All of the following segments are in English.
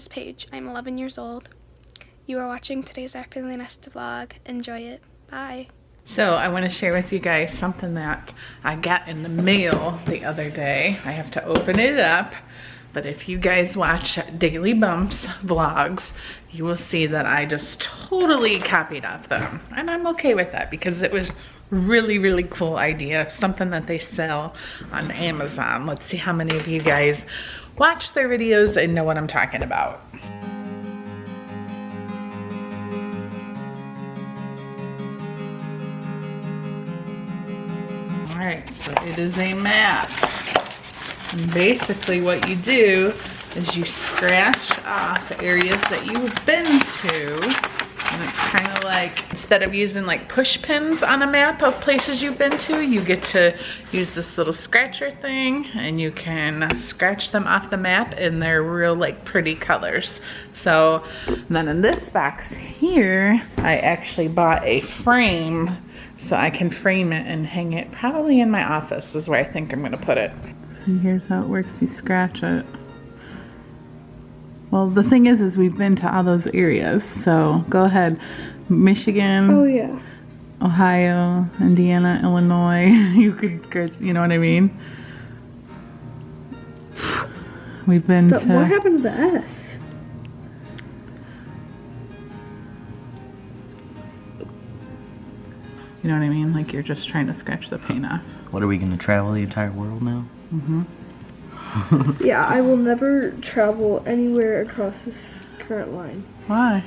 is Paige. I'm 11 years old. You are watching today's Our Family Nest vlog. Enjoy it. Bye. So I want to share with you guys something that I got in the mail the other day. I have to open it up, but if you guys watch Daily Bumps vlogs, you will see that I just totally copied off them. And I'm okay with that because it was really cool idea, something that they sell on Amazon. Let's see how many of you guys watch their videos and know what I'm talking about. All right, so it is a map. And basically what you do is you scratch off areas that you've been to. And it's kind of like, instead of using like push pins on a map of places you've been to, you get to use this little scratcher thing and you can scratch them off the map and they're real like pretty colors. So then in this box here, I actually bought a frame so I can frame it and hang it probably in my office is where I think I'm gonna put it. See, here's how it works, you scratch it. Well, the thing is we've been to all those areas, so go ahead. Michigan, Oh yeah. Ohio, Indiana, Illinois. You could, you know what I mean? We've been to... What happened to the S? You know what I mean? Like you're just trying to scratch the paint off. What, are we going to travel the entire world now? Mm-hmm. Yeah, I will never travel anywhere across this current line. Why?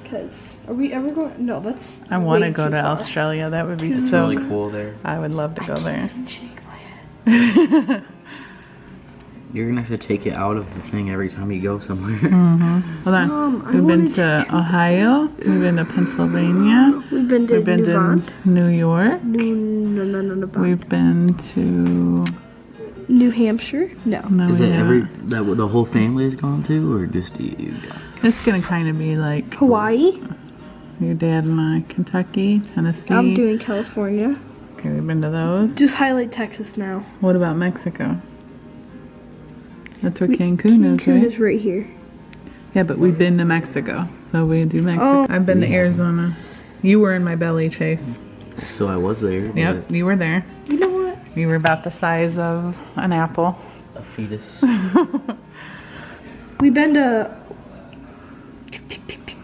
Because, are we ever going? No, that's I want to way go too to far. Australia. That would be It's so really cool there. I would love to go there. Shake my head. You're going to have to take it out of the thing every time you go somewhere. Mm-hmm. Hold on. I We've been wanted to Ohio. We've been to Pennsylvania. We've been to We've been to New York. No. We've been to... New Hampshire? No. No, Is we it haven't. that the whole family has gone to, or just you? It's gonna kind of be like Hawaii? your dad and I. Kentucky, Tennessee. I'm doing California. Okay, we've been to those. Just highlight Texas now. What about Mexico? That's where Cancun is, Cancun right? is right here. Yeah, but we've been to Mexico, so we do Mexico. Oh. I've been to Arizona. You were in my belly, Chase. So I was there. Yep, you were there. You know what? You were about the size of an apple. A fetus. We've been to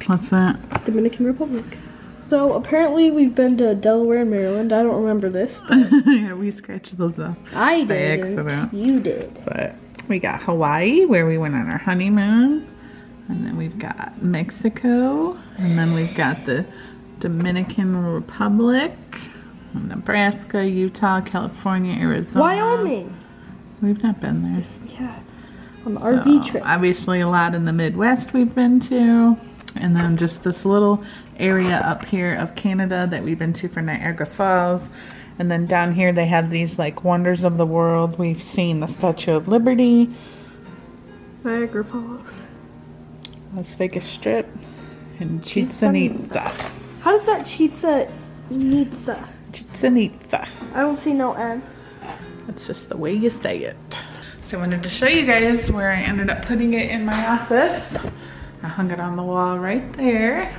What's that? Dominican Republic. So apparently we've been to Delaware and Maryland. I don't remember this. But Yeah, we scratched those off. I By did. accident. You did. But we got Hawaii, where we went on our honeymoon. And then we've got Mexico. And then we've got the Dominican Republic. Nebraska, Utah, California, Arizona. Wyoming. We've not been there. Yeah. On the So, RV trip. obviously a lot in the Midwest we've been to. And then just this little area up here of Canada that we've been to for Niagara Falls. And then down here they have these like wonders of the world. We've seen the Statue of Liberty, Niagara Falls. Las Vegas Strip, and Chichen Itza. How does that Chichen Itza? Chichen Itza. I don't see no N. That's just the way you say it. So I wanted to show you guys where I ended up putting it in my office. I hung it on the wall right there.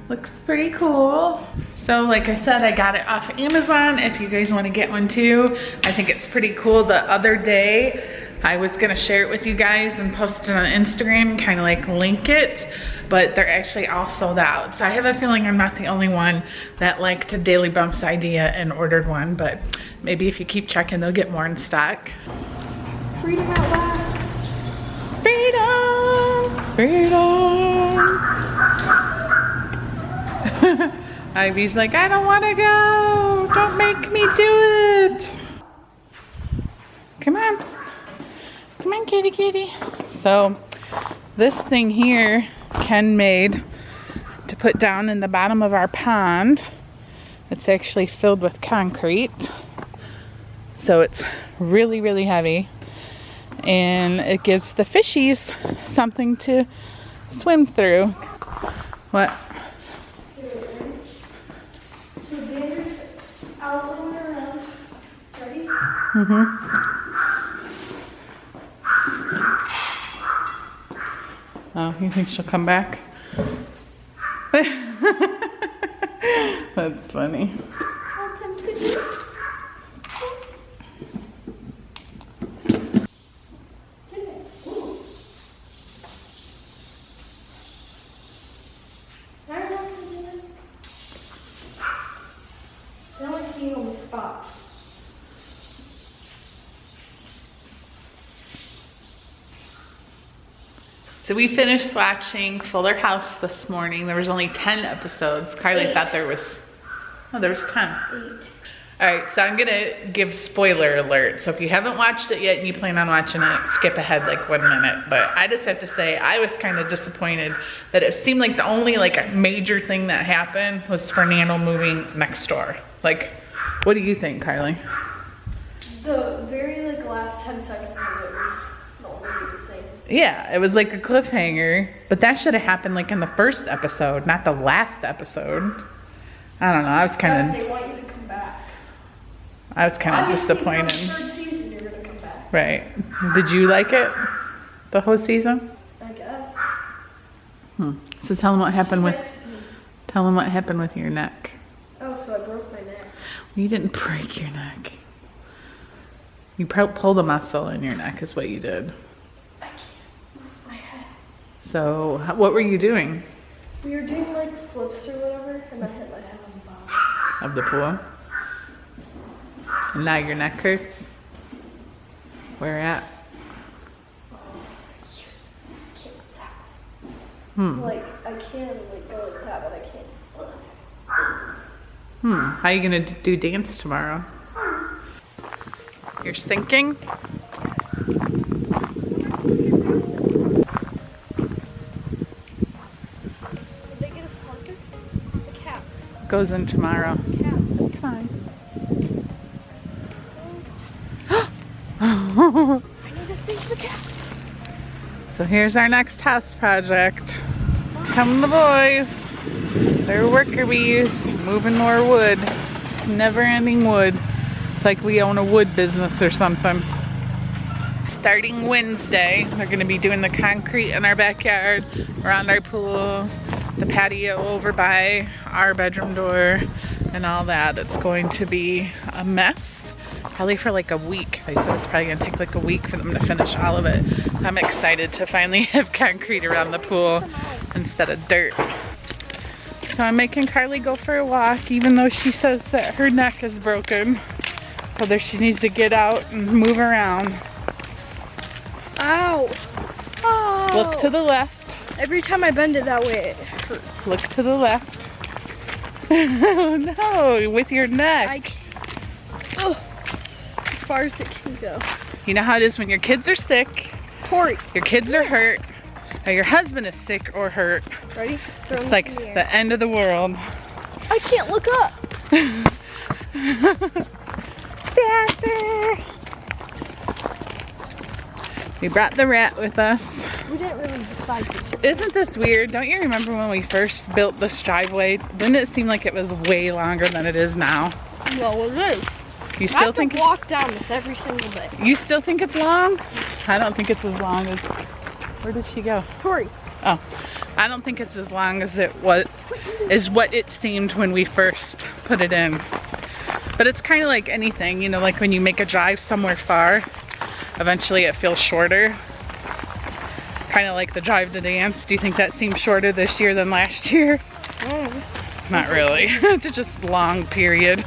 Looks pretty cool. So like I said, I got it off Amazon. If you guys want to get one too, I think it's pretty cool. The other day, I was gonna share it with you guys and post it on Instagram and kind of like link it, but they're actually all sold out. So I have a feeling I'm not the only one that liked a Daily Bumps idea and ordered one, but maybe if you keep checking, they'll get more in stock. Freedom at last. Freedom! Freedom! Ivy's like, I don't want to go. Don't make me do it. Come on. Come on, kitty kitty. So this thing here Ken made to put down in the bottom of our pond. It's actually filled with concrete. So it's really heavy. And it gives the fishies something to swim through. What? So there's out going around. Ready? Mm-hmm. Oh, you think she'll come back? That's funny. So we finished watching Fuller House this morning. There was only 10 episodes. Karli thought there was, oh, there was 10. 8. All right, so I'm gonna give spoiler alert. So if you haven't watched it yet and you plan on watching it, skip ahead like 1 minute. But I just have to say, I was kind of disappointed that it seemed like the only like major thing that happened was Fernando moving next door. Like, what do you think, Karli? The very like last 10 seconds of it was the only biggest thing. Yeah, it was like a cliffhanger, but that should have happened like in the first episode, not the last episode. I don't know, I was kind of... They want you to come back. I was kind of disappointed. Third season, you're gonna come back. Right. Did you like it? The whole season? I guess. So tell them what happened with... Tell them what happened with your neck. Oh, so I broke my neck. You didn't break your neck. You pulled a muscle in your neck is what you did. I can't move my head. So what were you doing? We were doing like flips or whatever, and I hit my head on the bottom. Of the pool? And now your neck hurts? Where at? Can't that. Like, I can like go like that, but I can't. How are you gonna do dance tomorrow? You're sinking? Did they get us carpet? The cats. Goes in tomorrow. Cats. It's fine. I need to save the cats. So here's our next house project. Come the boys. They're worker bees, moving more wood. It's never ending wood. It's like we own a wood business or something. Starting Wednesday, they're gonna be doing the concrete in our backyard, around our pool, the patio over by our bedroom door, and all that. It's going to be a mess. Probably for like a week. They said it's probably gonna take like a week for them to finish all of it. I'm excited to finally have concrete around the pool instead of dirt. So I'm making Karli go for a walk, even though she says that her neck is broken. Whether she needs to get out and move around. Ow! Oh. Look to the left. Every time I bend it that way, it hurts. Look to the left. Oh no, with your neck. I can't. Oh, as far as it can go. You know how it is when your kids are sick, Tori, your kids are hurt, or your husband is sick or hurt. ready? Throw It's this like in the air. the end of the world. I can't look up. We brought the rat with us. We didn't really decide to. Isn't this weird? Don't you remember when we first built this driveway? Didn't it seem like it was way longer than it is now? Well, it is. You I still have think to walk down this every single day. you still think it's long? I don't think it's as long as. Where did she go? Tori, Oh, I don't think it's as long as it was, is what it seemed when we first put it in. But it's kind of like anything, you know, like when you make a drive somewhere far, eventually it feels shorter. Kind of like the drive to dance. Do you think that seemed shorter this year than last year? Not really. It's just a long period.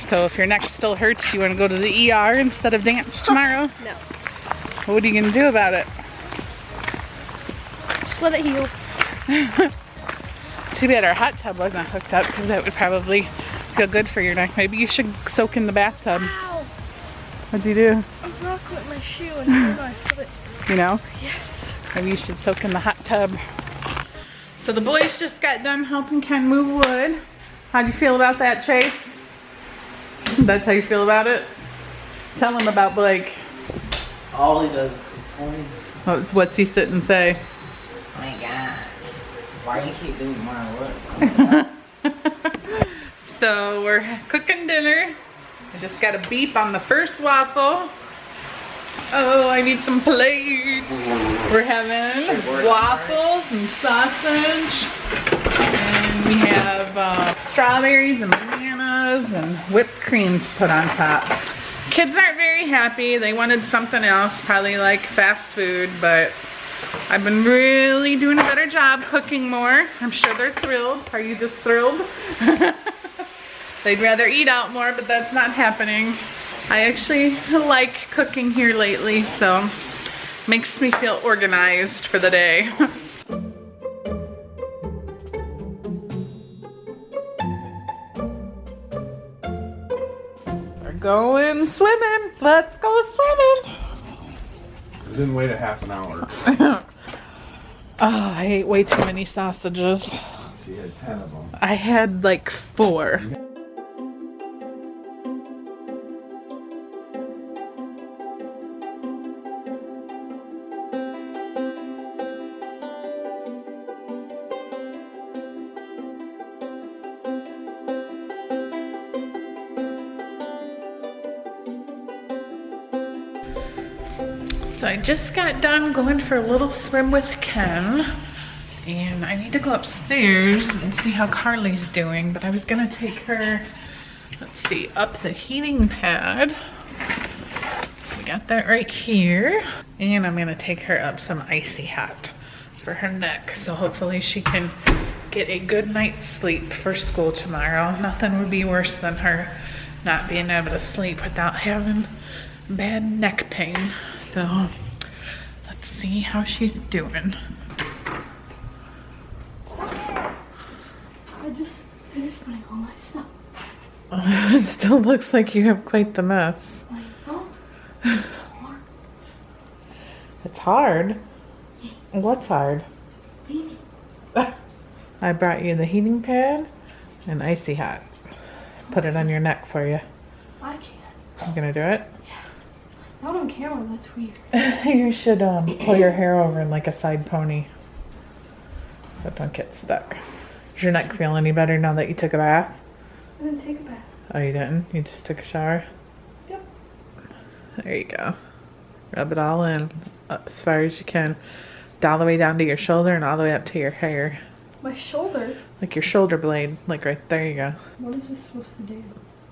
So if your neck still hurts, you want to go to the ER instead of dance tomorrow? no. What are you going to do about it? Just let it heal. Too bad our hot tub wasn't hooked up, because that would probably feel good for your neck. Maybe you should soak in the bathtub. Ow! What'd you do? I rocked with my shoe and hurt my foot. You know? Yes. Maybe you should soak in the hot tub. So the boys just got done helping Ken move wood. How do you feel about that, Chase? That's how you feel about it? Tell him about Blake. All he does is complain. What's he sit and say? Oh my God. Why you keep doing my work? So we're cooking dinner. I just got a beep on the first waffle. Oh, I need some plates. We're having waffles and sausage. And we have strawberries and bananas and whipped creams put on top. Kids aren't very happy. They wanted something else, probably like fast food, but I've been really doing a better job cooking more. I'm sure they're thrilled. Are you just thrilled? They'd rather eat out more, but that's not happening. I actually like cooking here lately, so makes me feel organized for the day. We're going swimming. Let's go swimming. I didn't wait a half an hour. Oh, I ate way too many sausages. She had 10 of them. I had like 4. So I just got done going for a little swim with Ken, and I need to go upstairs and see how Karli's doing, but I was gonna take her, let's see, up the heating pad. So we got that right here, and I'm gonna take her up some icy hot for her neck, so hopefully she can get a good night's sleep for school tomorrow. Nothing would be worse than her not being able to sleep without having bad neck pain. So let's see how she's doing. I just finished putting all my stuff. It still looks like you have quite the mess. It's hard. What's hard? I brought you the heating pad and icy hot. Put it on your neck for you. I can't. You gonna do it? Not on camera, that's weird. You should pull your hair over in like a side pony so don't get stuck. Does your neck feel any better now that you took a bath? I didn't take a bath. Oh, you didn't? You just took a shower? Yep. There you go. Rub it all in as far as you can. All the way down to your shoulder and all the way up to your hair. My shoulder? Like your shoulder blade. Like right there you go. What is this supposed to do?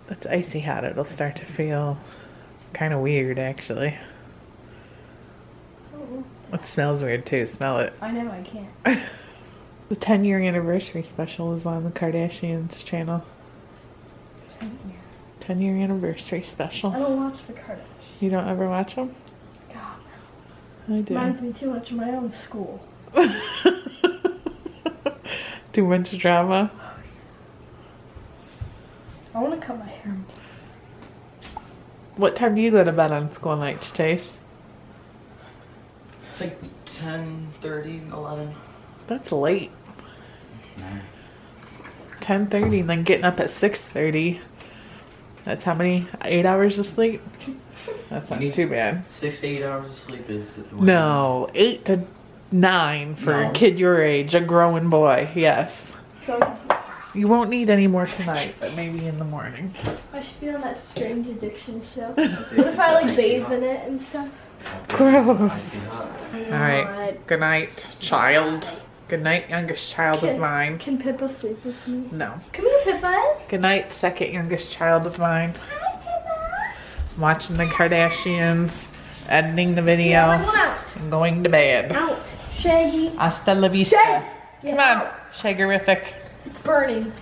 It's icy hot. It'll start to feel kind of weird, actually. Oh. It smells weird too. Smell it. I know I can't. The 10-year anniversary special is on the Kardashians channel. 10-year anniversary special. I don't watch the Kardashians. You don't ever watch them? God, I do. reminds me too much of my own school. Too much drama. I want to cut my hair. What time do you go to bed on school nights, Chase? It's like 10:30, 11. That's late. No. 10:30 and then getting up at 6:30. That's how many? 8 hours of sleep? That's not too bad. 6 to 8 hours of sleep is... No, 8 to 9 for a No. kid your age, a growing boy, yes. So You won't need any more tonight, but maybe in the morning. I should be on that strange addiction show. What if I like bathe in it and stuff? Gross. Hot. Alright, good night, child. Good night, youngest child of mine. Can Pippa sleep with me? No. Come here, Pippa. Good night, second youngest child of mine. Hi, Pippa. I'm watching the Kardashians, editing the video, Yeah, one out. and going to bed. Out. Shaggy. Hasta la vista. Shag. Come on, Shagerific. It's burning.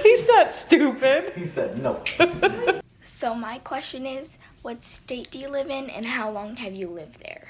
He's not stupid. He said no. So my question is, what state do you live in and how long have you lived there?